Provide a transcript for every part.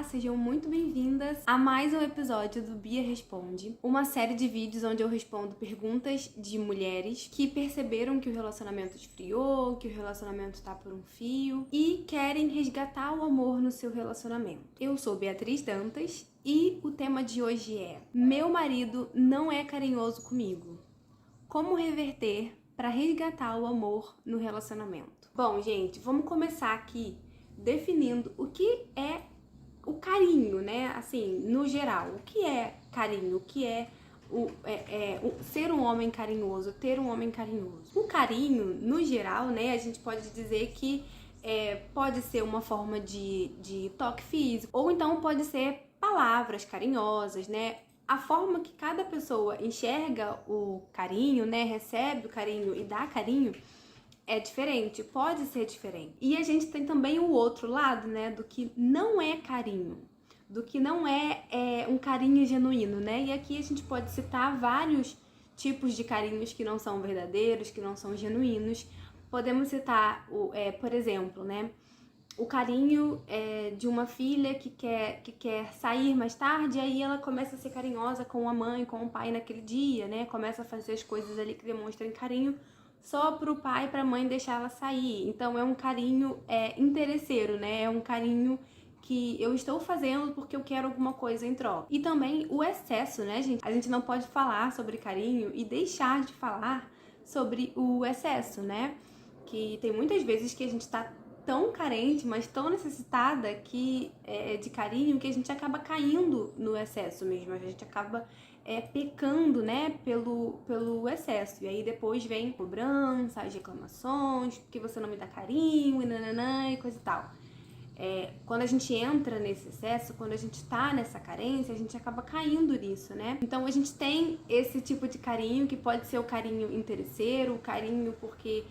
Olá, sejam muito bem-vindas a mais um episódio do Bia Responde, uma série de vídeos onde eu respondo perguntas de mulheres que perceberam que o relacionamento esfriou, que o relacionamento tá por um fio e querem resgatar o amor no seu relacionamento. Eu sou Beatriz Dantas e o tema de hoje é: meu marido não é carinhoso comigo. Como reverter para resgatar o amor no relacionamento? Bom, gente, vamos começar aqui definindo o que é o carinho, né? Assim, no geral, o que é carinho? O que é ser um homem carinhoso, ter um homem carinhoso? O carinho, no geral, né? A gente pode dizer que pode ser uma forma de toque físico, ou então pode ser palavras carinhosas, né? A forma que cada pessoa enxerga o carinho, né? Recebe o carinho e dá carinho é diferente, pode ser diferente. E a gente tem também o outro lado, né, do que não é carinho, do que não é um carinho genuíno, né? E aqui a gente pode citar vários tipos de carinhos que não são verdadeiros, que não são genuínos. Podemos citar, por exemplo, né, o carinho de uma filha que quer sair mais tarde, aí ela começa a ser carinhosa com a mãe, com o pai naquele dia, né? Começa a fazer as coisas ali que demonstram carinho só pro pai e pra mãe deixar ela sair. Então é um carinho interesseiro, né? É um carinho que eu estou fazendo porque eu quero alguma coisa em troca. E também o excesso, né, gente? A gente não pode falar sobre carinho e deixar de falar sobre o excesso, né? Que tem muitas vezes que a gente tá tão carente, mas tão necessitada de carinho, que a gente acaba caindo no excesso mesmo. A gente acaba pecando, né, pelo excesso. E aí depois vem cobrança, as reclamações, porque você não me dá carinho, e nananã, e coisa e tal. Quando a gente entra nesse excesso, quando a gente tá nessa carência, a gente acaba caindo nisso, né? Então a gente tem esse tipo de carinho que pode ser o carinho interesseiro, o carinho porque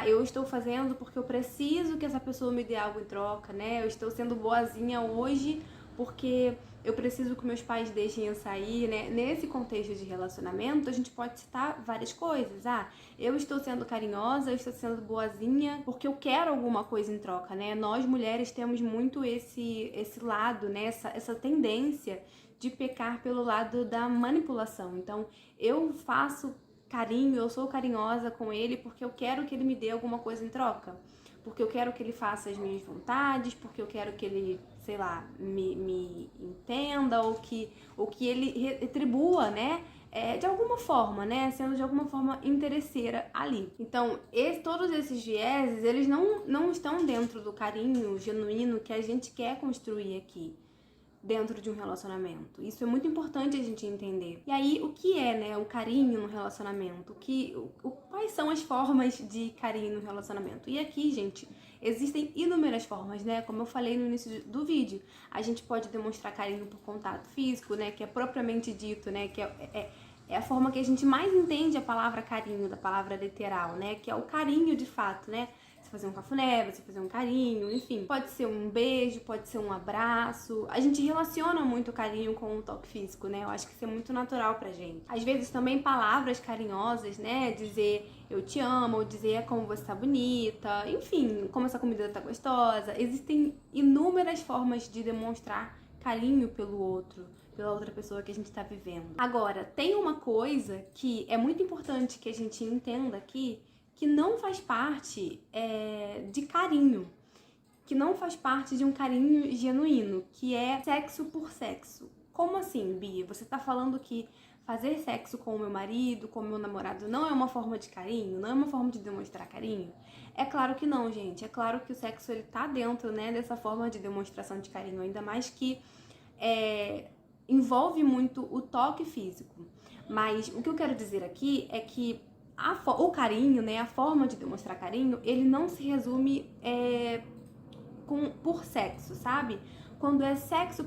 eu estou fazendo porque eu preciso que essa pessoa me dê algo em troca, né? Eu estou sendo boazinha hoje porque eu preciso que meus pais deixem eu sair, né? Nesse contexto de relacionamento, a gente pode citar várias coisas. Eu estou sendo carinhosa, eu estou sendo boazinha porque eu quero alguma coisa em troca, né? Nós mulheres temos muito esse lado, né? Essa tendência de pecar pelo lado da manipulação. Então, eu faço carinho, eu sou carinhosa com ele porque eu quero que ele me dê alguma coisa em troca. Porque eu quero que ele faça as minhas vontades, porque eu quero que ele, sei lá, me entenda, ou que ele retribua, né? De alguma forma, né? Sendo de alguma forma interesseira ali. Então, todos esses vieses, eles não estão dentro do carinho genuíno que a gente quer construir aqui dentro de um relacionamento. Isso é muito importante a gente entender. E aí, o que é, né, o carinho no relacionamento? Quais são as formas de carinho no relacionamento? E aqui, gente, existem inúmeras formas, né? Como eu falei no início do vídeo, a gente pode demonstrar carinho por contato físico, né, que é propriamente dito, né, que é a forma que a gente mais entende a palavra carinho, da palavra literal, né, que é o carinho de fato, né? Você fazer um cafuné, você fazer um carinho, enfim. Pode ser um beijo, pode ser um abraço. A gente relaciona muito o carinho com o toque físico, né? Eu acho que isso é muito natural pra gente. Às vezes também palavras carinhosas, né? Dizer eu te amo, ou dizer como você tá bonita, enfim, como essa comida tá gostosa. Existem inúmeras formas de demonstrar carinho pelo outro, pela outra pessoa que a gente tá vivendo. Agora, tem uma coisa que é muito importante que a gente entenda aqui, que não faz parte de carinho, que não faz parte de um carinho genuíno, que é sexo por sexo. Como assim, Bia? Você tá falando que fazer sexo com o meu marido, com o meu namorado, não é uma forma de carinho? Não é uma forma de demonstrar carinho? É claro que não, gente. É claro que o sexo, ele tá dentro, né, dessa forma de demonstração de carinho, ainda mais que envolve muito o toque físico. Mas o que eu quero dizer aqui é que o carinho, né, a forma de demonstrar carinho, ele não se resume por sexo, sabe? Quando é sexo,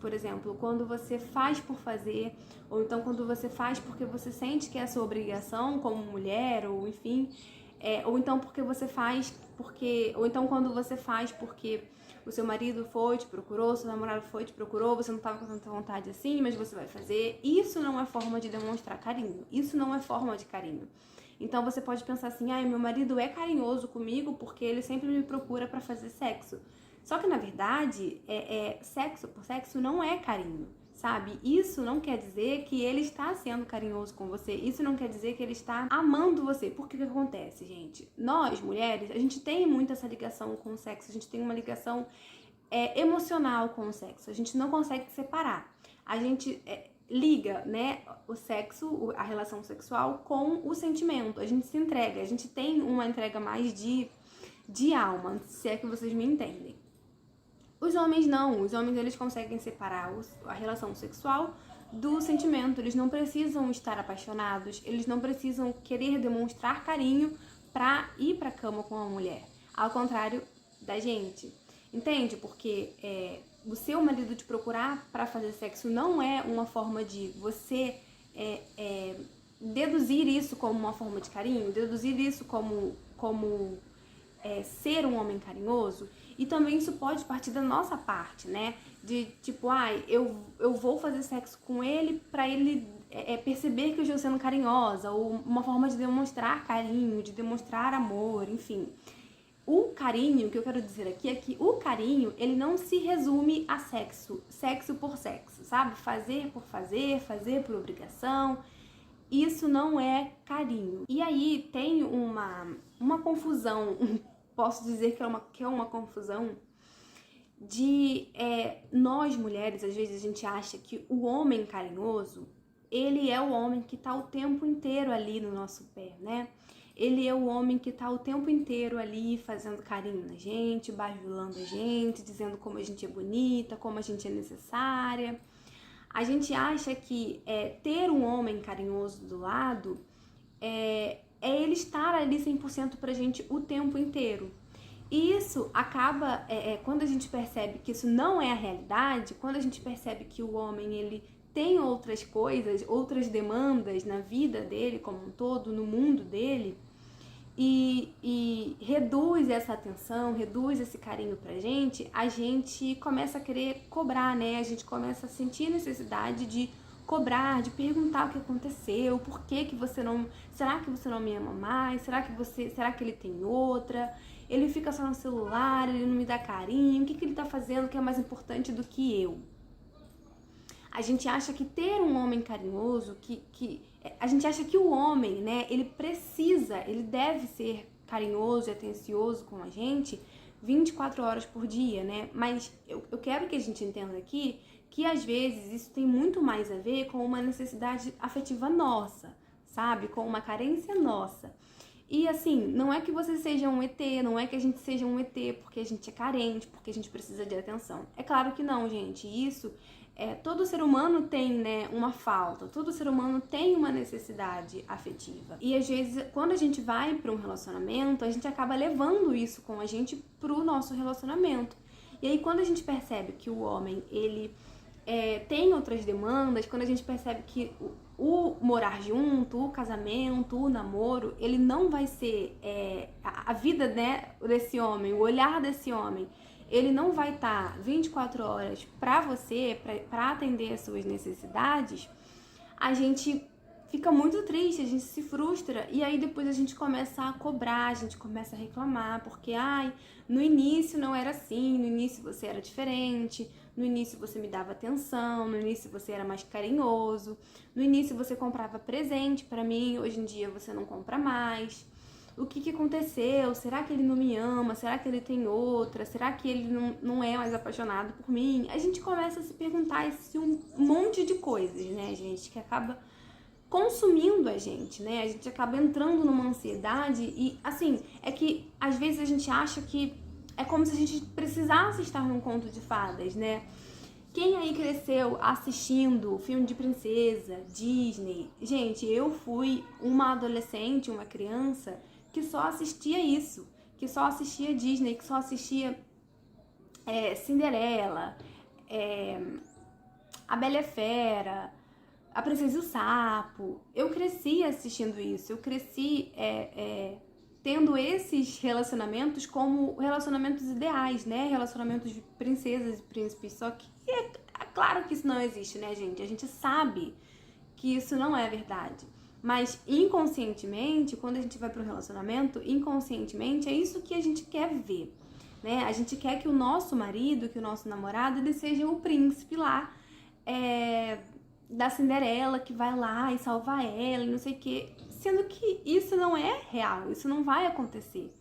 por exemplo, quando você faz por fazer, ou então quando você faz porque você sente que é a sua obrigação como mulher, ou enfim, ou então porque você faz ou então quando você faz porque o seu marido foi, te procurou, seu namorado foi, te procurou, você não estava com tanta vontade assim, mas você vai fazer. Isso não é forma de demonstrar carinho. Isso não é forma de carinho. Então você pode pensar assim, meu marido é carinhoso comigo porque ele sempre me procura para fazer sexo. Só que, na verdade, sexo por sexo não é carinho, sabe? Isso não quer dizer que ele está sendo carinhoso com você. Isso não quer dizer que ele está amando você. Porque o que acontece, gente? Nós, mulheres, a gente tem muito essa ligação com o sexo. A gente tem uma ligação emocional com o sexo. A gente não consegue separar. A gente liga, né, o sexo, a relação sexual com o sentimento. A gente se entrega. A gente tem uma entrega mais de alma, se é que vocês me entendem. Os homens não, os homens eles conseguem separar a relação sexual do sentimento, eles não precisam estar apaixonados, eles não precisam querer demonstrar carinho pra ir pra cama com a mulher, ao contrário da gente, entende? Porque o seu marido te procurar pra fazer sexo não é uma forma de você deduzir isso como uma forma de carinho, deduzir isso como ser um homem carinhoso. E também isso pode partir da nossa parte, né? De tipo, eu vou fazer sexo com ele pra ele perceber que eu estou sendo carinhosa, ou uma forma de demonstrar carinho, de demonstrar amor, enfim. O carinho, o que eu quero dizer aqui é que o carinho, ele não se resume a sexo por sexo, sabe? Fazer por fazer, fazer por obrigação. Isso não é carinho. E aí tem uma confusão, posso dizer que é uma confusão de nós mulheres, às vezes a gente acha que o homem carinhoso, ele é o homem que tá o tempo inteiro ali no nosso pé, né? Ele é o homem que tá o tempo inteiro ali fazendo carinho na gente, bajulando a gente, dizendo como a gente é bonita, como a gente é necessária. A gente acha que ter um homem carinhoso do lado é ele estar ali 100% pra gente o tempo inteiro. E isso acaba, quando a gente percebe que isso não é a realidade, quando a gente percebe que o homem ele tem outras coisas, outras demandas na vida dele como um todo, no mundo dele, e reduz essa atenção, reduz esse carinho pra gente, a gente começa a querer cobrar, né? A gente começa a sentir necessidade de cobrar, de perguntar o que aconteceu, por que você não... Será que você não me ama mais? Será que ele tem outra? Ele fica só no celular, ele não me dá carinho, o que ele tá fazendo que é mais importante do que eu? A gente acha que ter um homem carinhoso, a gente acha que o homem, né, ele deve ser carinhoso e atencioso com a gente 24 horas por dia, né? Mas eu quero que a gente entenda aqui que às vezes isso tem muito mais a ver com uma necessidade afetiva nossa, sabe? Com uma carência nossa. E assim, não é que você seja um ET, não é que a gente seja um ET porque a gente é carente, porque a gente precisa de atenção. É claro que não, gente. Isso, todo ser humano tem, né, uma falta, todo ser humano tem uma necessidade afetiva. E às vezes, quando a gente vai para um relacionamento, a gente acaba levando isso com a gente pro nosso relacionamento. E aí, quando a gente percebe que o homem, ele tem outras demandas, quando a gente percebe que o morar junto, o casamento, o namoro, ele não vai ser a vida, né, desse homem, o olhar desse homem, ele não vai estar 24 horas para você, para atender as suas necessidades. A gente fica muito triste, a gente se frustra e aí depois a gente começa a cobrar, a gente começa a reclamar, porque no início não era assim, no início você era diferente, no início você me dava atenção, no início você era mais carinhoso, no início você comprava presente pra mim, hoje em dia você não compra mais. O que aconteceu? Será que ele não me ama? Será que ele tem outra? Será que ele não é mais apaixonado por mim? A gente começa a se perguntar um monte de coisas, né, gente, que acaba consumindo a gente, né? A gente acaba entrando numa ansiedade e, assim, é que às vezes a gente acha que é como se a gente precisasse estar num conto de fadas, né? Quem aí cresceu assistindo filme de princesa, Disney? Gente, eu fui uma adolescente, uma criança que só assistia isso, que só assistia Disney, que só assistia Cinderela, A Bela e a Fera, A Princesa e o Sapo. Eu cresci assistindo isso, eu cresci tendo esses relacionamentos como relacionamentos ideais, né? Relacionamentos de princesas e príncipes. Só que é claro que isso não existe, né, gente? A gente sabe que isso não é verdade. Mas inconscientemente, quando a gente vai para um relacionamento, inconscientemente é isso que a gente quer ver. né? A gente quer que o nosso marido, que o nosso namorado, ele seja o príncipe lá, da Cinderela, que vai lá e salva ela e não sei o quê. Sendo que isso não é real, isso não vai acontecer,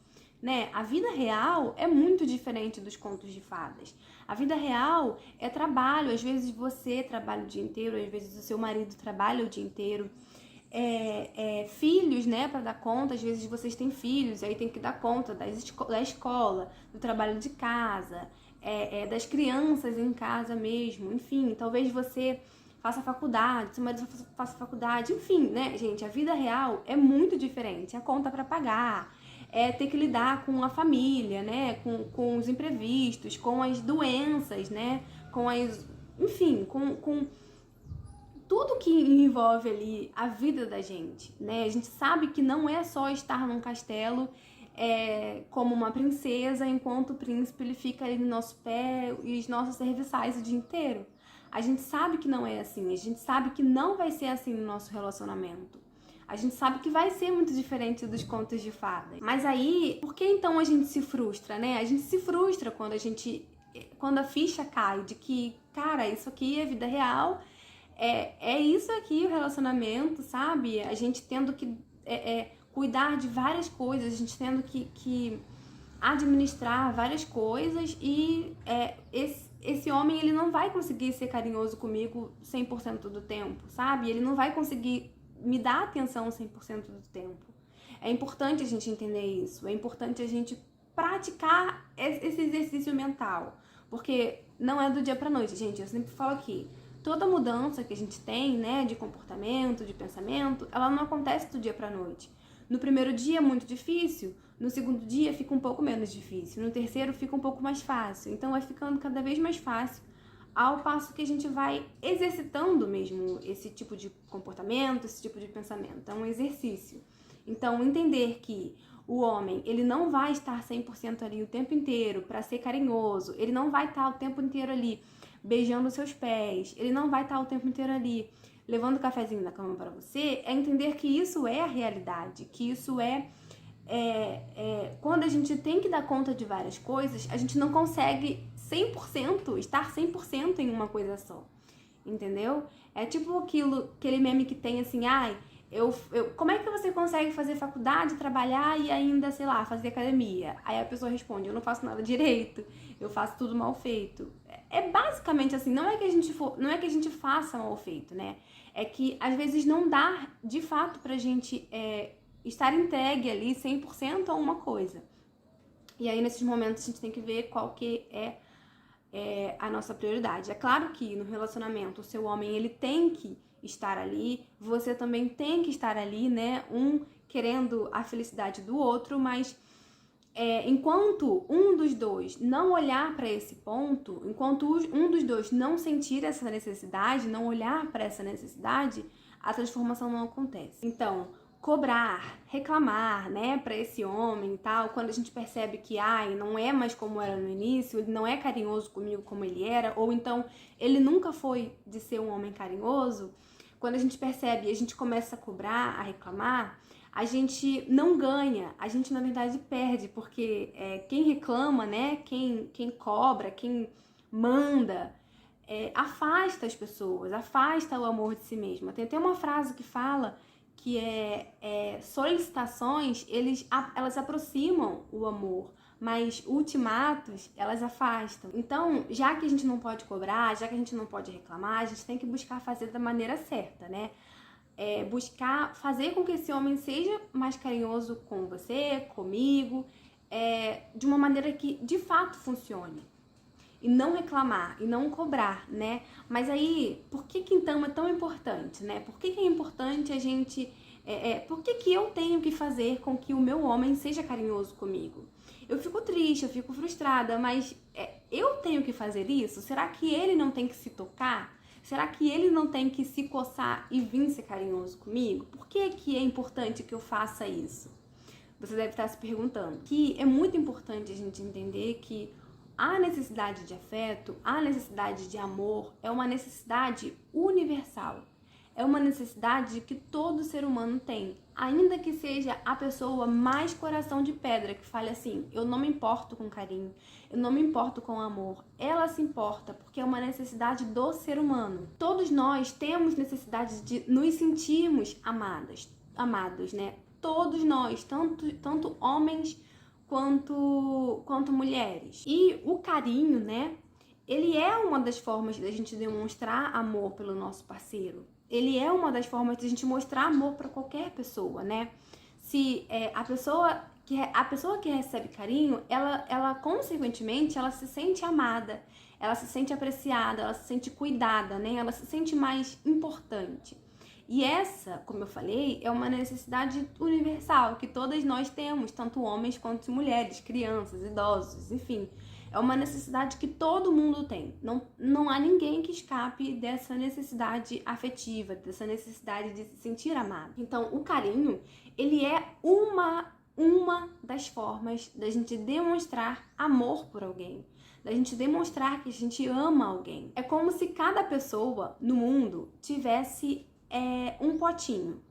né? A vida real é muito diferente dos contos de fadas. A vida real é trabalho, às vezes você trabalha o dia inteiro, às vezes o seu marido trabalha o dia inteiro. Filhos, né, para dar conta, às vezes vocês têm filhos, aí tem que dar conta da escola, do trabalho de casa, das crianças em casa mesmo, enfim, talvez você faça faculdade, seu marido faça faculdade, enfim, né, gente, a vida real é muito diferente, a conta para pagar, ter que lidar com a família, né, com os imprevistos, com as doenças, né, enfim, com tudo que envolve ali a vida da gente, né? A gente sabe que não é só estar num castelo como uma princesa, enquanto o príncipe ele fica ali no nosso pé e os nossos serviçais o dia inteiro. A gente sabe que não é assim, a gente sabe que não vai ser assim no nosso relacionamento. A gente sabe que vai ser muito diferente dos contos de fadas. Mas aí, por que então a gente se frustra, né? A gente se frustra quando a ficha cai de que, cara, isso aqui é vida real. É isso aqui o relacionamento, sabe? A gente tendo que cuidar de várias coisas, a gente tendo que administrar várias coisas e esse homem, ele não vai conseguir ser carinhoso comigo 100% do tempo, sabe? Ele não vai conseguir me dar atenção 100% do tempo. É importante a gente entender isso, é importante a gente praticar esse exercício mental, porque não é do dia pra noite, gente, eu sempre falo aqui, toda mudança que a gente tem, né, de comportamento, de pensamento, ela não acontece do dia pra noite. No primeiro dia é muito difícil, no segundo dia fica um pouco menos difícil, no terceiro fica um pouco mais fácil. Então vai ficando cada vez mais fácil, ao passo que a gente vai exercitando mesmo esse tipo de comportamento, esse tipo de pensamento. É um exercício. Então entender que o homem, ele não vai estar 100% ali o tempo inteiro para ser carinhoso, ele não vai estar o tempo inteiro ali beijando seus pés, ele não vai estar o tempo inteiro ali levando o cafezinho na cama para você, é entender que isso é a realidade, que isso quando a gente tem que dar conta de várias coisas, a gente não consegue 100%, estar 100% em uma coisa só, entendeu? É tipo aquele meme que tem assim, como é que você consegue fazer faculdade, trabalhar e ainda, sei lá, fazer academia? Aí a pessoa responde, eu não faço nada direito, eu faço tudo mal feito. É basicamente assim, não é que a gente faça mal feito, né? É que às vezes não dá, de fato, pra gente estar entregue ali 100% a uma coisa. E aí, nesses momentos, a gente tem que ver qual que é a nossa prioridade. É claro que no relacionamento, o seu homem, ele tem que estar ali, você também tem que estar ali, né? Um querendo a felicidade do outro, mas enquanto um dos dois não olhar para esse ponto, enquanto um dos dois não sentir essa necessidade, não olhar para essa necessidade, a transformação não acontece. Então, cobrar, reclamar, né, para esse homem e tal, quando a gente percebe que, não é mais como era no início, ele não é carinhoso comigo como ele era, ou então ele nunca foi de ser um homem carinhoso, quando a gente percebe e a gente começa a cobrar, a reclamar, a gente não ganha, a gente na verdade perde, porque quem reclama, né, quem cobra, quem manda, afasta as pessoas, afasta o amor de si mesma. Tem até uma frase que fala que solicitações, elas aproximam o amor, mas ultimatos, elas afastam. Então, já que a gente não pode cobrar, já que a gente não pode reclamar, a gente tem que buscar fazer da maneira certa, né? Buscar fazer com que esse homem seja mais carinhoso com você, comigo, de uma maneira que de fato funcione. E não reclamar, e não cobrar, né? Mas aí, por que então é tão importante, né? Por que é importante a gente... por que eu tenho que fazer com que o meu homem seja carinhoso comigo? Eu fico triste, eu fico frustrada, mas eu tenho que fazer isso? Será que ele não tem que se tocar? Será que ele não tem que se coçar e vir ser carinhoso comigo? Por que é importante que eu faça isso? Você deve estar se perguntando. Que é muito importante a gente entender que a necessidade de afeto, a necessidade de amor é uma necessidade universal. é uma necessidade que todo ser humano tem. Ainda que seja a pessoa mais coração de pedra, que fale assim, eu não me importo com carinho, eu não me importo com amor. Ela se importa, porque é uma necessidade do ser humano. Todos nós temos necessidade de nos sentirmos amados, né? Todos nós, tanto homens quanto mulheres. E o carinho, né? Ele é uma das formas da gente demonstrar amor pelo nosso parceiro. Ele é uma das formas de a gente mostrar amor para qualquer pessoa, né? Se a pessoa que recebe carinho, ela consequentemente, ela se sente amada, ela se sente apreciada, ela se sente cuidada, né? Ela se sente mais importante. E essa, como eu falei, é uma necessidade universal que todas nós temos, tanto homens quanto mulheres, crianças, idosos, enfim. É uma necessidade que todo mundo tem. Não há ninguém que escape dessa necessidade afetiva, dessa necessidade de se sentir amado. Então, o carinho, ele é uma das formas da gente demonstrar amor por alguém, da gente demonstrar que a gente ama alguém. É como se cada pessoa no mundo tivesse um potinho.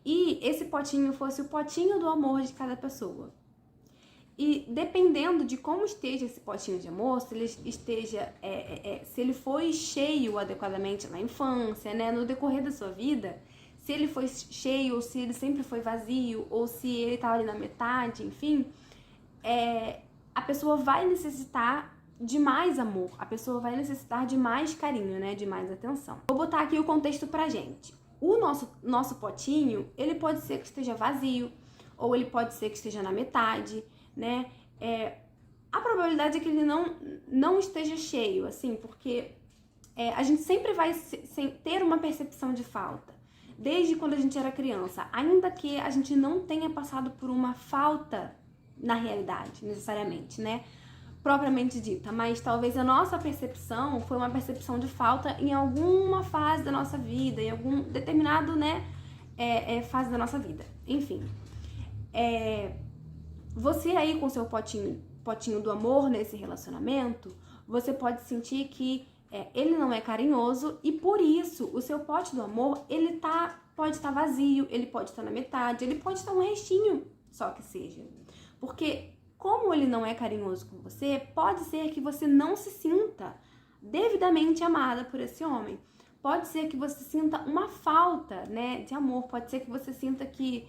E esse potinho fosse o potinho do amor de cada pessoa. E dependendo de como esteja esse potinho de amor, se ele esteja, se ele foi cheio adequadamente na infância, né, no decorrer da sua vida, se ele foi cheio ou se ele sempre foi vazio, ou se ele estava ali na metade, enfim, a pessoa vai necessitar de mais amor, a pessoa vai necessitar de mais carinho, né, de mais atenção. Vou botar aqui o contexto pra gente. O nosso potinho, ele pode ser que esteja vazio, ou ele pode ser que esteja na metade, né? A probabilidade é que ele não esteja cheio, assim, porque a gente sempre vai ter uma percepção de falta, desde quando a gente era criança, ainda que a gente não tenha passado por uma falta na realidade, necessariamente, né? Propriamente dita, mas talvez a nossa percepção foi uma percepção de falta em alguma fase da nossa vida, em algum determinado, né, fase da nossa vida. Enfim, você aí com seu potinho do amor nesse relacionamento, você pode sentir que ele não é carinhoso e por isso o seu pote do amor, ele pode estar vazio, ele pode estar na metade, ele pode estar um restinho só que seja. Porque como ele não é carinhoso com você, pode ser que você não se sinta devidamente amada por esse homem. Pode ser que você sinta uma falta, né, de amor. Pode ser que você sinta que,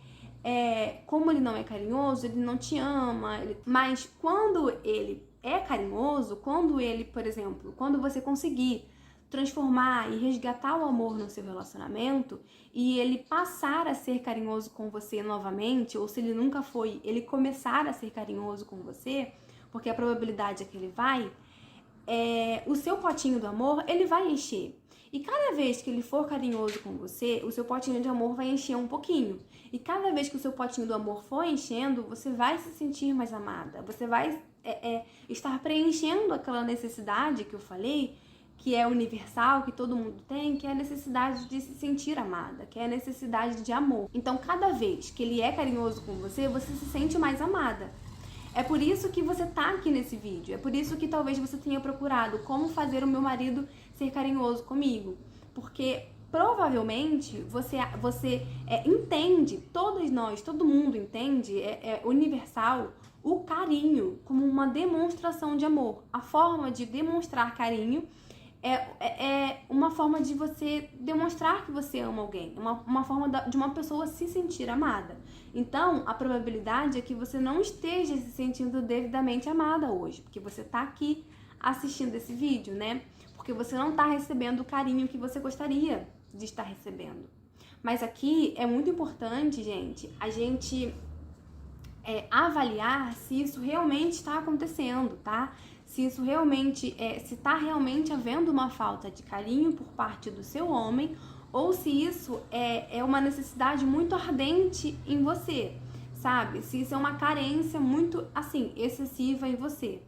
como ele não é carinhoso, ele não te ama. Mas quando ele é carinhoso, quando ele, por exemplo, quando você conseguir transformar e resgatar o amor no seu relacionamento e ele passar a ser carinhoso com você novamente, ou se ele nunca foi, ele começar a ser carinhoso com você, porque a probabilidade é que ele vai, o seu potinho do amor, ele vai encher. E cada vez que ele for carinhoso com você, o seu potinho de amor vai encher um pouquinho. E cada vez que o seu potinho do amor for enchendo, você vai se sentir mais amada. Você vai estar preenchendo aquela necessidade que eu falei, que é universal, que todo mundo tem, que é a necessidade de se sentir amada, que é a necessidade de amor. Então, cada vez que ele é carinhoso com você, você se sente mais amada. É por isso que você tá aqui nesse vídeo, é por isso que talvez você tenha procurado como fazer o meu marido ser carinhoso comigo. Porque provavelmente você entende, todas nós, todo mundo entende, é universal, o carinho como uma demonstração de amor. A forma de demonstrar carinho é uma forma de você demonstrar que você ama alguém, uma forma de uma pessoa se sentir amada. Então, a probabilidade é que você não esteja se sentindo devidamente amada hoje, porque você tá aqui assistindo esse vídeo, né? Porque você não tá recebendo o carinho que você gostaria de estar recebendo. Mas aqui é muito importante, gente, a gente avaliar se isso realmente está acontecendo, tá? Se isso realmente se está realmente havendo uma falta de carinho por parte do seu homem, ou se isso é uma necessidade muito ardente em você, sabe? Se isso é uma carência muito, assim, excessiva em você.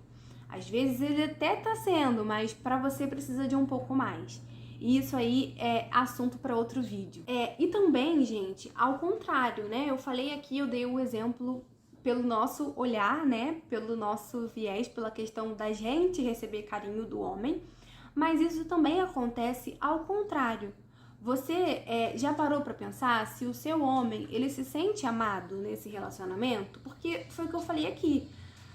Às vezes ele até tá sendo, mas para você precisa de um pouco mais. E isso aí é assunto para outro vídeo. E também, gente, ao contrário, né? Eu falei aqui, eu dei o exemplo pelo nosso olhar, né, pelo nosso viés, pela questão da gente receber carinho do homem, Mas isso também acontece ao contrário. Você já parou para pensar se o seu homem, ele se sente amado nesse relacionamento? Porque foi o que eu falei aqui.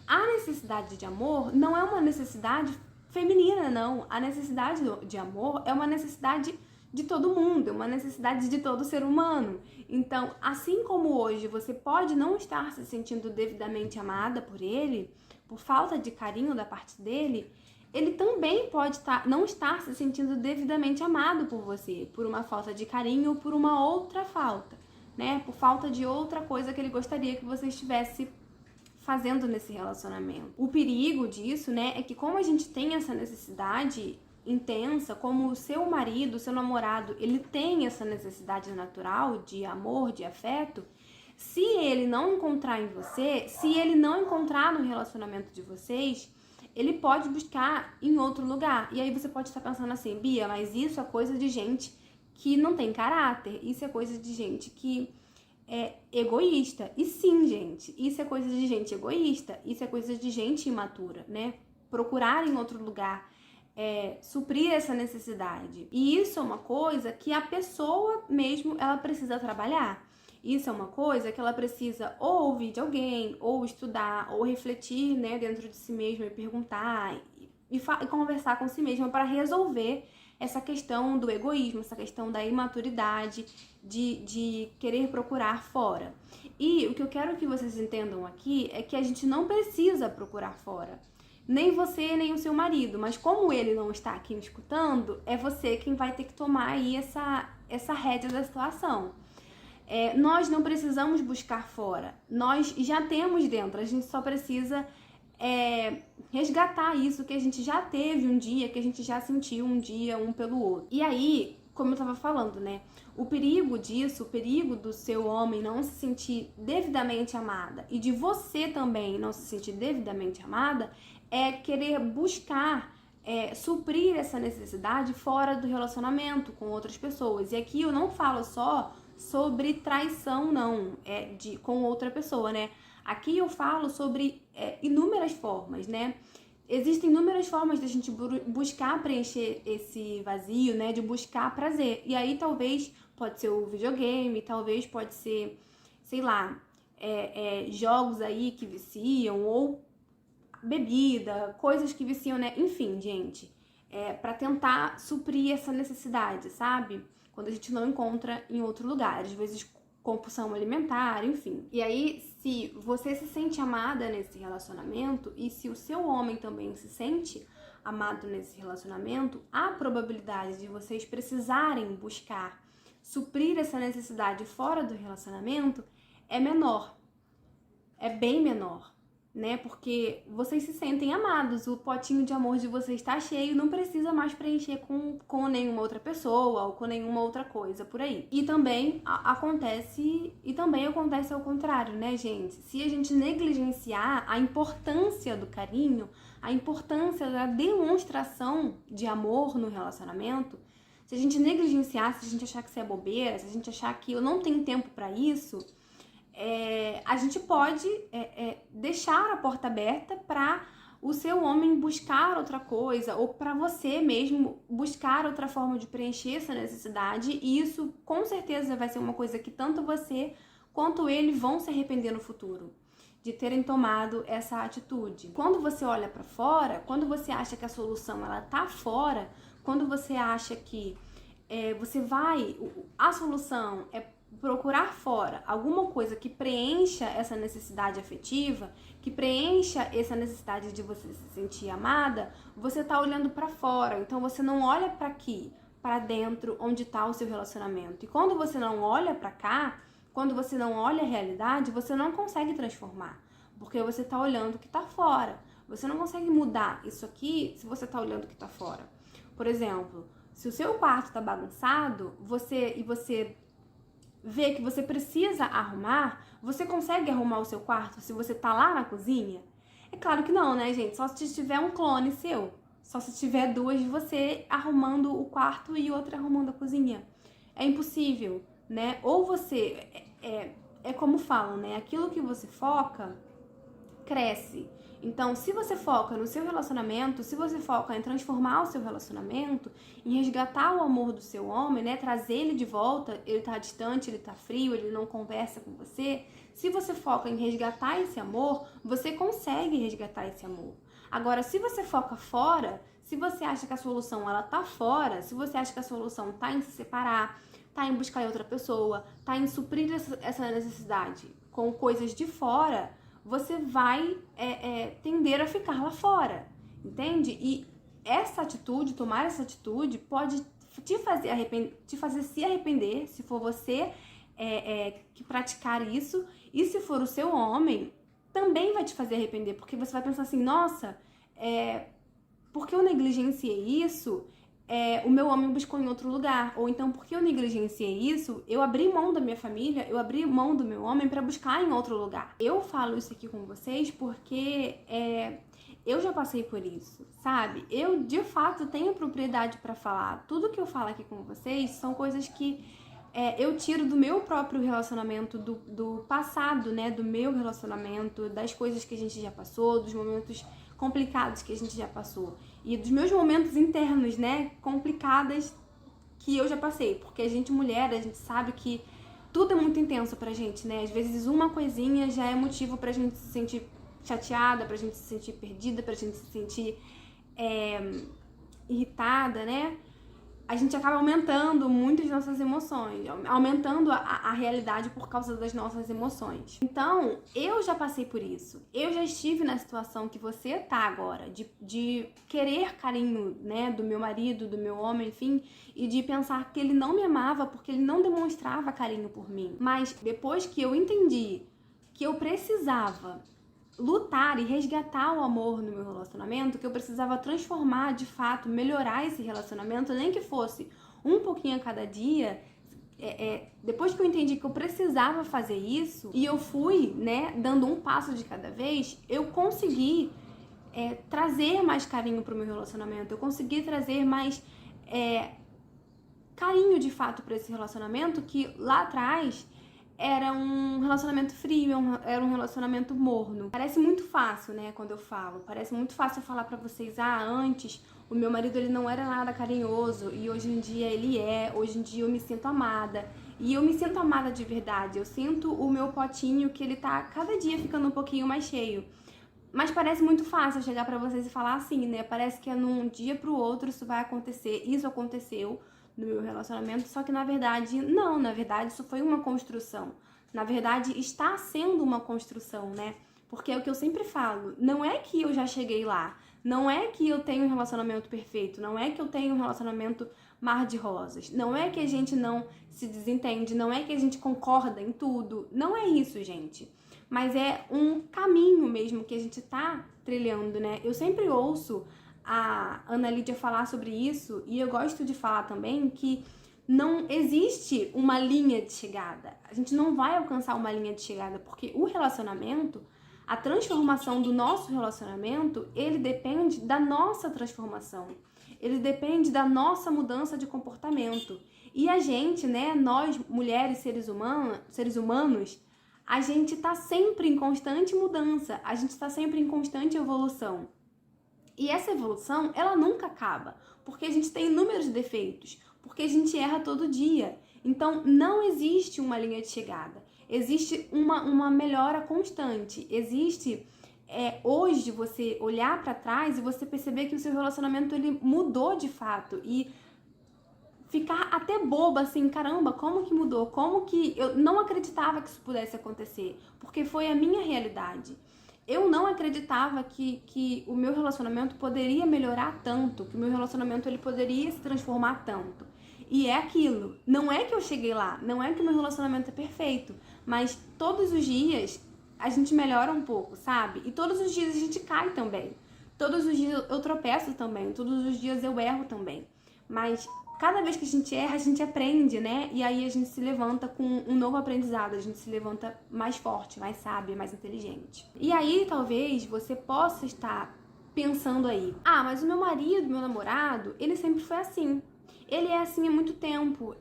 A necessidade de amor não é uma necessidade feminina, não. A necessidade de amor é uma necessidade de todo mundo, é uma necessidade de todo ser humano. Então, assim como hoje você pode não estar se sentindo devidamente amada por ele, por falta de carinho da parte dele, ele também pode não estar se sentindo devidamente amado por você, por uma falta de carinho ou por uma outra falta, né? Por falta de outra coisa que ele gostaria que você estivesse fazendo nesse relacionamento. O perigo disso, né, é que como a gente tem essa necessidade intensa, como o seu marido, o seu namorado, ele tem essa necessidade natural de amor, de afeto, se ele não encontrar em você, se ele não encontrar no relacionamento de vocês, ele pode buscar em outro lugar. E aí você pode estar pensando assim, Bia, mas isso é coisa de gente que não tem caráter, isso é coisa de gente que é egoísta. E sim, gente, isso é coisa de gente egoísta, isso é coisa de gente imatura, né? Procurar em outro lugar, suprir essa necessidade. E isso é uma coisa que a pessoa mesmo, ela precisa trabalhar. Isso é uma coisa que ela precisa ou ouvir de alguém, ou estudar, ou refletir, né, dentro de si mesma e perguntar e conversar com si mesma para resolver essa questão do egoísmo, essa questão da imaturidade, de querer procurar fora. E o que eu quero que vocês entendam aqui é que a gente não precisa procurar fora. Nem você, nem o seu marido. Mas como ele não está aqui me escutando, é você quem vai ter que tomar aí essa rédea da situação. Nós não precisamos buscar fora. Nós já temos dentro. A gente só precisa resgatar isso que a gente já teve um dia, que a gente já sentiu um dia um pelo outro. E aí, como eu tava falando, né? O perigo disso, o perigo do seu homem não se sentir devidamente amada e de você também não se sentir devidamente amada é querer buscar suprir essa necessidade fora do relacionamento com outras pessoas. E aqui eu não falo só sobre traição, não, com outra pessoa, né? Aqui eu falo sobre inúmeras formas, né? Existem inúmeras formas de a gente buscar preencher esse vazio, né? De buscar prazer. E aí talvez pode ser o videogame, talvez pode ser, sei lá, jogos aí que viciam, ou bebida, coisas que viciam, né? Enfim, gente, pra tentar suprir essa necessidade, sabe? Quando a gente não encontra em outro lugar. Às vezes compulsão alimentar, enfim. E aí, se você se sente amada nesse relacionamento e se o seu homem também se sente amado nesse relacionamento, a probabilidade de vocês precisarem buscar suprir essa necessidade fora do relacionamento é menor. É bem menor, né? Porque vocês se sentem amados, o potinho de amor de vocês está cheio, não precisa mais preencher com nenhuma outra pessoa ou com nenhuma outra coisa por aí. E também acontece ao contrário, né, gente? Se a gente negligenciar a importância do carinho, a importância da demonstração de amor no relacionamento, se a gente negligenciar, se a gente achar que isso é bobeira, se a gente achar que eu não tenho tempo para isso, a gente pode deixar a porta aberta para o seu homem buscar outra coisa, ou para você mesmo buscar outra forma de preencher essa necessidade, e isso com certeza vai ser uma coisa que tanto você quanto ele vão se arrepender no futuro, de terem tomado essa atitude. Quando você olha para fora, quando você acha que a solução ela tá fora, quando você acha que a solução é procurar fora alguma coisa que preencha essa necessidade afetiva, que preencha essa necessidade de você se sentir amada, você tá olhando para fora. Então você não olha para aqui, para dentro, onde tá o seu relacionamento. E quando você não olha para cá, quando você não olha a realidade, você não consegue transformar, porque você tá olhando o que tá fora. Você não consegue mudar isso aqui se você tá olhando o que tá fora. Por exemplo, se o seu quarto tá bagunçado, você vê que você precisa arrumar, você consegue arrumar o seu quarto se você tá lá na cozinha? É claro que não, né, gente? Só se tiver um clone seu. Só se tiver duas de você arrumando o quarto e outra arrumando a cozinha. É impossível, né? Ou você... É como falam, né? Aquilo que você foca, cresce. Então, se você foca no seu relacionamento, se você foca em transformar o seu relacionamento, em resgatar o amor do seu homem, né, trazer ele de volta, ele tá distante, ele tá frio, ele não conversa com você, se você foca em resgatar esse amor, você consegue resgatar esse amor. Agora, se você foca fora, se você acha que a solução ela tá fora, se você acha que a solução tá em se separar, tá em buscar outra pessoa, tá em suprir essa necessidade com coisas de fora, você vai tender a ficar lá fora, entende? E essa atitude, tomar essa atitude, pode te fazer se arrepender, se for você que praticar isso, e se for o seu homem, também vai te fazer arrepender, porque você vai pensar assim, nossa, porque eu negligenciei isso, o meu homem buscou em outro lugar. Ou então, porque eu negligenciei isso, eu abri mão da minha família, eu abri mão do meu homem para buscar em outro lugar. Eu falo isso aqui com vocês porque eu já passei por isso, sabe? Eu, de fato, tenho propriedade para falar. Tudo que eu falo aqui com vocês são coisas que eu tiro do meu próprio relacionamento, do passado, né? Do meu relacionamento, das coisas que a gente já passou, dos momentos complicados que a gente já passou. E dos meus momentos internos, né? Complicadas que eu já passei. Porque a gente, mulher, a gente sabe que tudo é muito intenso pra gente, né? Às vezes uma coisinha já é motivo pra gente se sentir chateada, pra gente se sentir perdida, pra gente se sentir irritada, né? A gente acaba aumentando muito as nossas emoções, aumentando a realidade por causa das nossas emoções. Então, eu já passei por isso. Eu já estive na situação que você tá agora, de querer carinho, né, do meu marido, do meu homem, enfim, e de pensar que ele não me amava porque ele não demonstrava carinho por mim. Mas depois que eu entendi que eu precisava lutar e resgatar o amor no meu relacionamento, que eu precisava transformar, de fato, melhorar esse relacionamento, nem que fosse um pouquinho a cada dia, depois que eu entendi que eu precisava fazer isso, e eu fui, né, dando um passo de cada vez, eu consegui trazer mais carinho pro meu relacionamento, eu consegui trazer mais carinho, de fato, para esse relacionamento que lá atrás era um relacionamento frio, era um relacionamento morno. Parece muito fácil, né, quando eu falo. Parece muito fácil eu falar pra vocês, antes o meu marido ele não era nada carinhoso e hoje em dia ele é. Hoje em dia eu me sinto amada. E eu me sinto amada de verdade. Eu sinto o meu potinho que ele tá cada dia ficando um pouquinho mais cheio. Mas parece muito fácil eu chegar pra vocês e falar assim, né? Parece que é num dia pro outro isso vai acontecer. Isso aconteceu no meu relacionamento, só que na verdade, não, na verdade isso foi uma construção. Na verdade, está sendo uma construção, né? Porque é o que eu sempre falo, não é que eu já cheguei lá, não é que eu tenho um relacionamento perfeito, não é que eu tenho um relacionamento mar de rosas, não é que a gente não se desentende, não é que a gente concorda em tudo, não é isso, gente. Mas é um caminho mesmo que a gente tá trilhando, né? Eu sempre ouço a Ana Lídia falar sobre isso, e eu gosto de falar também que não existe uma linha de chegada. A gente não vai alcançar uma linha de chegada, porque o relacionamento, a transformação do nosso relacionamento, ele depende da nossa transformação. Ele depende da nossa mudança de comportamento. E a gente, né, nós mulheres, seres humanos, a gente tá sempre em constante mudança, a gente tá sempre em constante evolução. E essa evolução, ela nunca acaba, porque a gente tem inúmeros defeitos, porque a gente erra todo dia. Então, não existe uma linha de chegada, existe uma melhora constante. Existe, hoje, você olhar para trás e você perceber que o seu relacionamento ele mudou de fato e ficar até boba assim, caramba, como que mudou? Como que eu não acreditava que isso pudesse acontecer? Porque foi a minha realidade. Eu não acreditava que o meu relacionamento poderia melhorar tanto, que o meu relacionamento ele poderia se transformar tanto. E é aquilo, não é que eu cheguei lá, não é que o meu relacionamento é perfeito, mas todos os dias a gente melhora um pouco, sabe? E todos os dias a gente cai também. Todos os dias eu tropeço também, todos os dias eu erro também. Mas cada vez que a gente erra, a gente aprende, né? E aí a gente se levanta com um novo aprendizado, a gente se levanta mais forte, mais sábia, mais inteligente. E aí, talvez, você possa estar pensando aí, mas o meu marido, meu namorado, ele sempre foi assim. Ele é assim há muito tempo.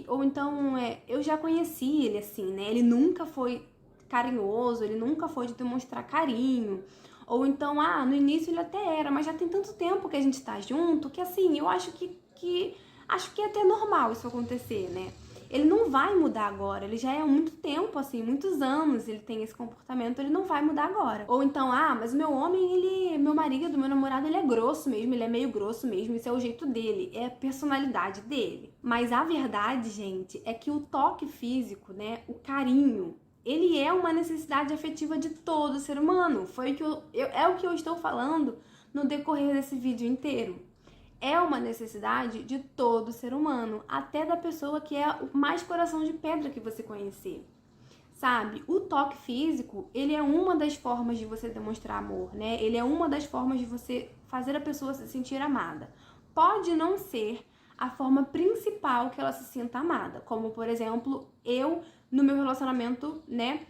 Ou então, eu já conheci ele assim, né? Ele nunca foi carinhoso, ele nunca foi de demonstrar carinho. Ou então, no início ele até era, mas já tem tanto tempo que a gente tá junto, que assim, eu acho que é até normal isso acontecer, né? Ele não vai mudar agora, ele já é há muito tempo, assim, muitos anos ele tem esse comportamento, ele não vai mudar agora. Ou então, mas meu homem, meu marido, meu namorado, ele é grosso mesmo, ele é meio grosso mesmo, isso é o jeito dele, é a personalidade dele. Mas a verdade, gente, é que o toque físico, né, o carinho, ele é uma necessidade afetiva de todo ser humano. É o que eu estou falando no decorrer desse vídeo inteiro. É uma necessidade de todo ser humano, até da pessoa que é o mais coração de pedra que você conhecer. Sabe? O toque físico, ele é uma das formas de você demonstrar amor, né? Ele é uma das formas de você fazer a pessoa se sentir amada. Pode não ser a forma principal que ela se sinta amada, como, por exemplo, eu, no meu relacionamento, né?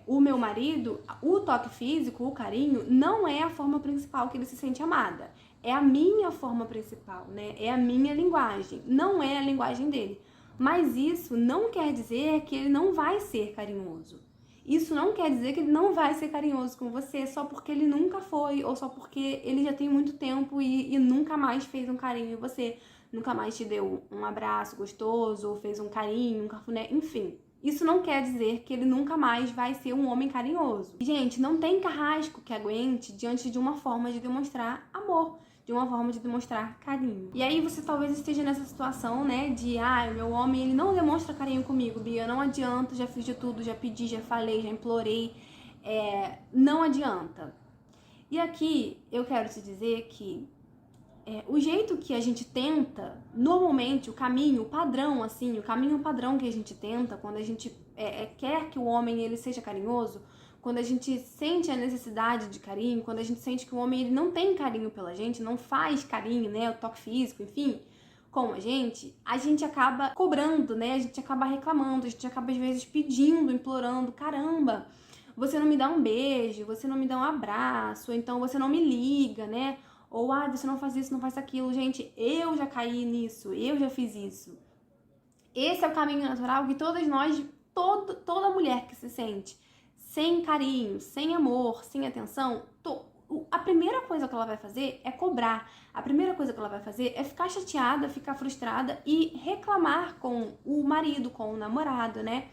O meu marido, o toque físico, o carinho, não é a forma principal que ele se sente amada. É a minha forma principal, né? É a minha linguagem, não é a linguagem dele. Mas isso não quer dizer que ele não vai ser carinhoso. Isso não quer dizer que ele não vai ser carinhoso com você só porque ele nunca foi, ou só porque ele já tem muito tempo e nunca mais fez um carinho em você, nunca mais te deu um abraço gostoso, ou fez um carinho, um cafuné, enfim. Isso não quer dizer que ele nunca mais vai ser um homem carinhoso. Gente, não tem carrasco que aguente diante de uma forma de demonstrar amor, de uma forma de demonstrar carinho. E aí você talvez esteja nessa situação, né, de meu homem, ele não demonstra carinho comigo, Bia, não adianta, já fiz de tudo, já pedi, já falei, já implorei, não adianta. E aqui eu quero te dizer que o jeito que a gente tenta, normalmente, o caminho padrão que a gente tenta quando a gente quer que o homem ele seja carinhoso, quando a gente sente a necessidade de carinho, quando a gente sente que o homem ele não tem carinho pela gente, não faz carinho, né, o toque físico, enfim, com a gente acaba cobrando, né, a gente acaba reclamando, a gente acaba às vezes pedindo, implorando, caramba, você não me dá um beijo, você não me dá um abraço, ou então você não me liga, né, ou você não faz isso, não faz aquilo. Gente, eu já caí nisso, eu já fiz isso. Esse é o caminho natural que todas nós, toda mulher que se sente sem carinho, sem amor, sem atenção, a primeira coisa que ela vai fazer é cobrar. A primeira coisa que ela vai fazer é ficar chateada, ficar frustrada e reclamar com o marido, com o namorado, né?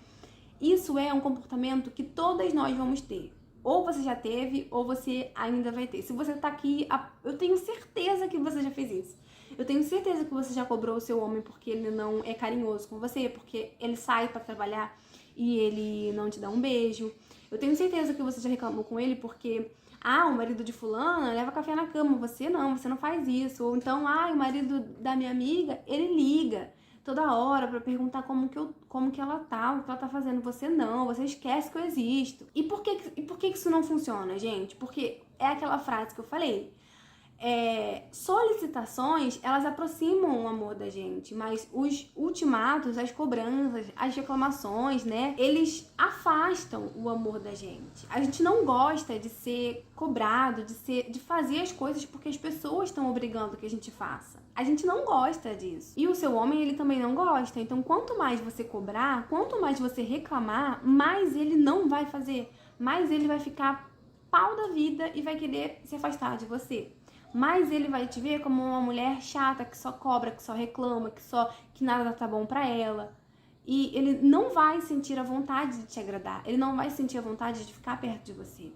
Isso é um comportamento que todas nós vamos ter. Ou você já teve, ou você ainda vai ter. Se você tá aqui, eu tenho certeza que você já fez isso. Eu tenho certeza que você já cobrou o seu homem porque ele não é carinhoso com você, porque ele sai pra trabalhar e ele não te dá um beijo. Eu tenho certeza que você já reclamou com ele porque, o marido de fulana leva café na cama, você não faz isso. Ou então, o marido da minha amiga, ele liga toda hora pra perguntar como que ela tá, o que ela tá fazendo. Você não, você esquece que eu existo. E por que isso não funciona, gente? Porque é aquela frase que eu falei. Solicitações, elas aproximam o amor da gente, mas os ultimatos, as cobranças, as reclamações, né, eles afastam o amor da gente. A gente não gosta de ser cobrado, de fazer as coisas porque as pessoas estão obrigando que a gente faça. A gente não gosta disso. E o seu homem, ele também não gosta. Então, quanto mais você cobrar, quanto mais você reclamar, mais ele não vai fazer, mais ele vai ficar pau da vida e vai querer se afastar de você. Mas ele vai te ver como uma mulher chata, que só cobra, que só reclama, que nada tá bom pra ela. E ele não vai sentir a vontade de te agradar, ele não vai sentir a vontade de ficar perto de você.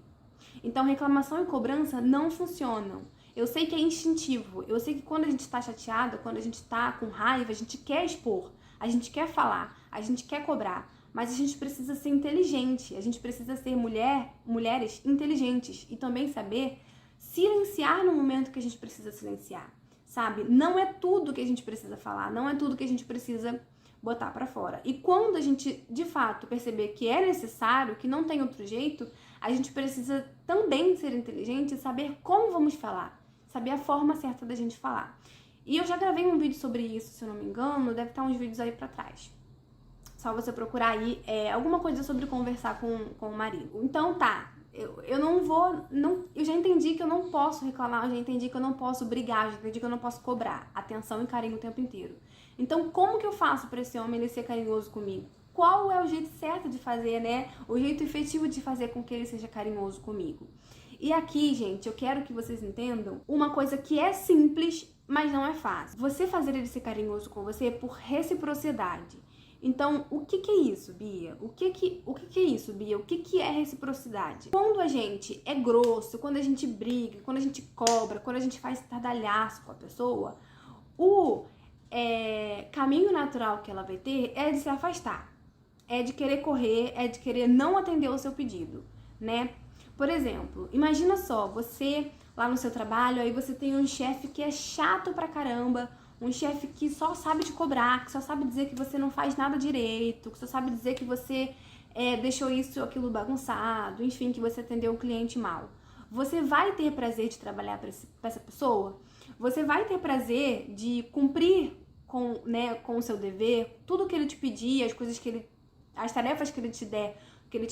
Então, reclamação e cobrança não funcionam. Eu sei que é instintivo, eu sei que quando a gente tá chateada, quando a gente tá com raiva, a gente quer expor, a gente quer falar, a gente quer cobrar. Mas a gente precisa ser inteligente, a gente precisa ser mulheres inteligentes e também saber silenciar no momento que a gente precisa silenciar, sabe? Não é tudo que a gente precisa falar, não é tudo que a gente precisa botar pra fora. E quando a gente, de fato, perceber que é necessário, que não tem outro jeito, a gente precisa também ser inteligente e saber como vamos falar, saber a forma certa da gente falar. E eu já gravei um vídeo sobre isso, se eu não me engano, deve estar uns vídeos aí pra trás. Só você procurar aí alguma coisa sobre conversar com o marido. Então tá, eu já entendi que eu não posso reclamar, eu já entendi que eu não posso brigar, eu já entendi que eu não posso cobrar atenção e carinho o tempo inteiro. Então como que eu faço pra esse homem ele ser carinhoso comigo? Qual é o jeito certo de fazer, né? O jeito efetivo de fazer com que ele seja carinhoso comigo? E aqui, gente, eu quero que vocês entendam uma coisa que é simples, mas não é fácil. Você fazer ele ser carinhoso com você é por reciprocidade. Então, o que é isso, Bia? O que é isso, Bia? O que é reciprocidade? Quando a gente é grosso, quando a gente briga, quando a gente cobra, quando a gente faz estardalhaço com a pessoa, o caminho natural que ela vai ter é de se afastar, é de querer correr, é de querer não atender o seu pedido, né? Por exemplo, imagina só, você lá no seu trabalho, aí você tem um chefe que é chato pra caramba, um chefe que só sabe te cobrar, que só sabe dizer que você não faz nada direito, que só sabe dizer que você deixou isso ou aquilo bagunçado, enfim, que você atendeu o cliente mal. Você vai ter prazer de trabalhar para essa pessoa? Você vai ter prazer de cumprir com o seu dever, tudo que ele te pedir, as tarefas que ele te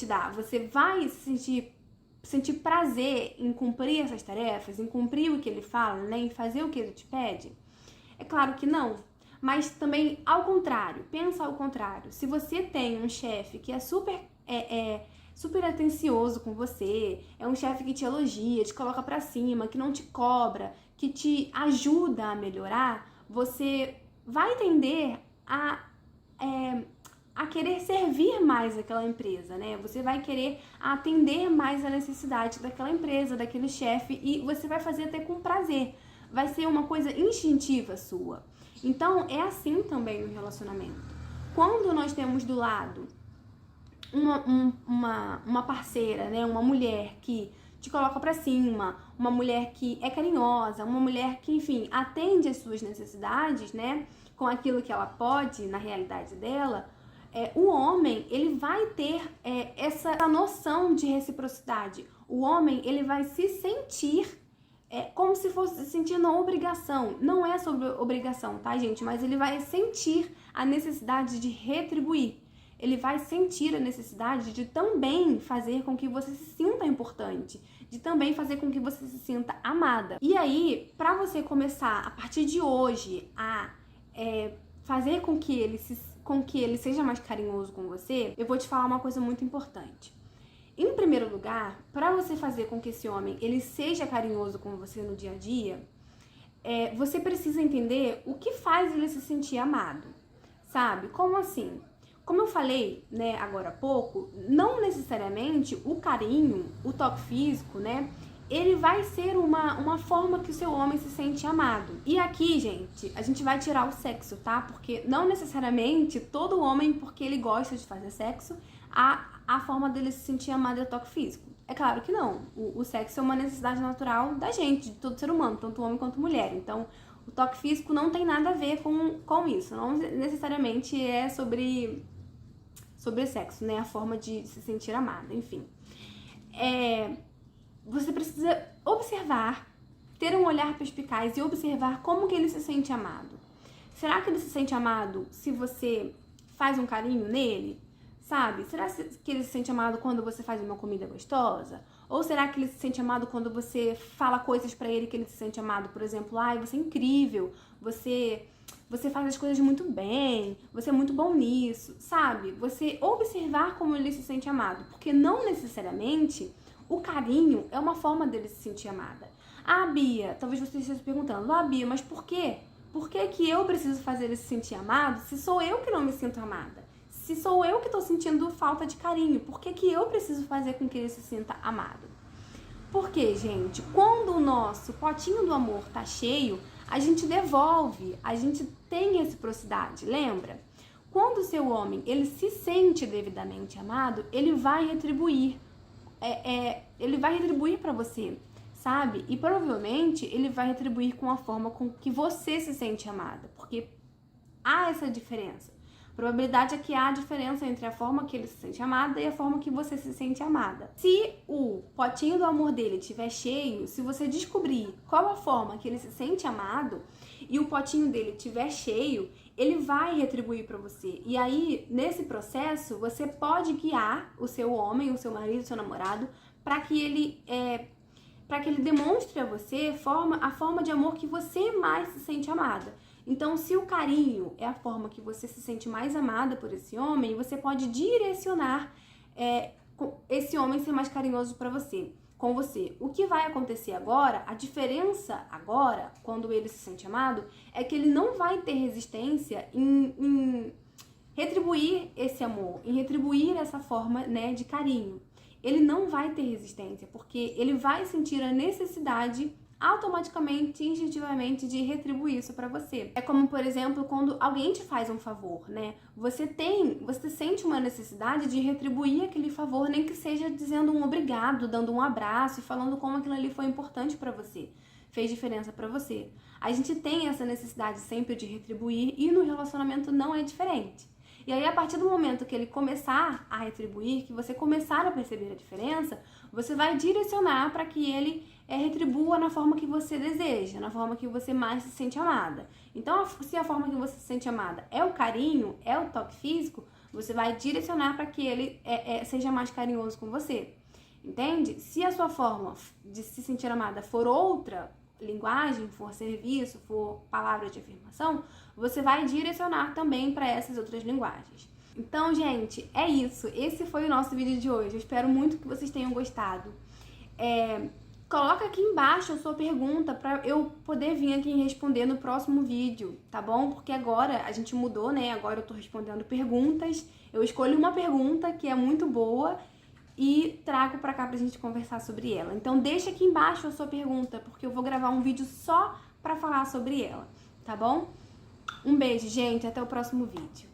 dá, você vai sentir prazer em cumprir essas tarefas, em cumprir o que ele fala, né, em fazer o que ele te pede? É claro que não, mas também ao contrário, pensa ao contrário. Se você tem um chefe que é super atencioso com você, é um chefe que te elogia, te coloca pra cima, que não te cobra, que te ajuda a melhorar, você vai tender a querer servir mais aquela empresa, né? Você vai querer atender mais a necessidade daquela empresa, daquele chefe, e você vai fazer até com prazer. Vai ser uma coisa instintiva sua. Então, é assim também no relacionamento. Quando nós temos do lado uma parceira, né? Uma mulher que te coloca pra cima, uma mulher que é carinhosa, uma mulher que, enfim, atende às suas necessidades, né? Com aquilo que ela pode, na realidade dela, o homem, ele vai ter essa noção de reciprocidade. O homem, ele vai se sentir como se fosse sentindo a obrigação. Não é sobre obrigação, tá, gente? Mas ele vai sentir a necessidade de retribuir. Ele vai sentir a necessidade de também fazer com que você se sinta importante, de também fazer com que você se sinta amada. E aí, pra você começar, a partir de hoje, a fazer com que ele seja mais carinhoso com você, eu vou te falar uma coisa muito importante. Em primeiro lugar, para você fazer com que esse homem ele seja carinhoso com você no dia a dia, você precisa entender o que faz ele se sentir amado, sabe? Como assim? Como eu falei, né, agora há pouco, não necessariamente o carinho, o toque físico, né, ele vai ser uma forma que o seu homem se sente amado. E aqui, gente, a gente vai tirar o sexo, tá? Porque não necessariamente todo homem, porque ele gosta de fazer sexo, a forma dele se sentir amado é o toque físico. É claro que não. O sexo é uma necessidade natural da gente, de todo ser humano, tanto homem quanto mulher. Então, o toque físico não tem nada a ver com isso. Não necessariamente é sobre sexo, né? A forma de se sentir amado, enfim. Você precisa observar, ter um olhar perspicaz e observar como que ele se sente amado. Será que ele se sente amado se você faz um carinho nele? Sabe? Será que ele se sente amado quando você faz uma comida gostosa? Ou será que ele se sente amado quando você fala coisas pra ele que ele se sente amado? Por exemplo, você é incrível, você faz as coisas muito bem, você é muito bom nisso, sabe? Você observar como ele se sente amado, porque não necessariamente o carinho é uma forma dele se sentir amada. Bia, talvez você esteja se perguntando, Bia, mas por quê? Por que eu preciso fazer ele se sentir amado se sou eu que não me sinto amada? Se sou eu que estou sentindo falta de carinho, por que eu preciso fazer com que ele se sinta amado? Porque, gente, quando o nosso potinho do amor tá cheio, a gente devolve, a gente tem reciprocidade, lembra? Quando o seu homem, ele se sente devidamente amado, ele vai retribuir. Ele vai retribuir pra você, sabe? E provavelmente ele vai retribuir com a forma com que você se sente amada, porque há essa diferença. A probabilidade é que há diferença entre a forma que ele se sente amada e a forma que você se sente amada. Se o potinho do amor dele estiver cheio, se você descobrir qual a forma que ele se sente amado e o potinho dele estiver cheio, ele vai retribuir para você. E aí, nesse processo, você pode guiar o seu homem, o seu marido, o seu namorado, para que ele demonstre a você a forma de amor que você mais se sente amada. Então, se o carinho é a forma que você se sente mais amada por esse homem, você pode direcionar esse homem ser mais carinhoso para você. com você. O que vai acontecer agora, a diferença agora, quando ele se sente amado, é que ele não vai ter resistência em retribuir esse amor, em retribuir essa forma, né, de carinho. Ele não vai ter resistência, porque ele vai sentir a necessidade automaticamente, instintivamente, de retribuir isso pra você. É como, por exemplo, quando alguém te faz um favor, né? Você sente uma necessidade de retribuir aquele favor, nem que seja dizendo um obrigado, dando um abraço e falando como aquilo ali foi importante pra você, fez diferença pra você. A gente tem essa necessidade sempre de retribuir e no relacionamento não é diferente. E aí, a partir do momento que ele começar a retribuir, que você começar a perceber a diferença, você vai direcionar para que ele retribua na forma que você deseja, na forma que você mais se sente amada. Então, se a forma que você se sente amada é o carinho, é o toque físico, você vai direcionar para que ele seja mais carinhoso com você. Entende? Se a sua forma de se sentir amada for outra linguagem, for serviço, for palavra de afirmação, você vai direcionar também para essas outras linguagens. Então, gente, é isso. Esse foi o nosso vídeo de hoje. Eu espero muito que vocês tenham gostado. Coloca aqui embaixo a sua pergunta para eu poder vir aqui responder no próximo vídeo, tá bom? Porque agora a gente mudou, né? Agora eu tô respondendo perguntas. Eu escolho uma pergunta que é muito boa e trago pra cá pra gente conversar sobre ela. Então deixa aqui embaixo a sua pergunta, porque eu vou gravar um vídeo só pra falar sobre ela, tá bom? Um beijo, gente, até o próximo vídeo.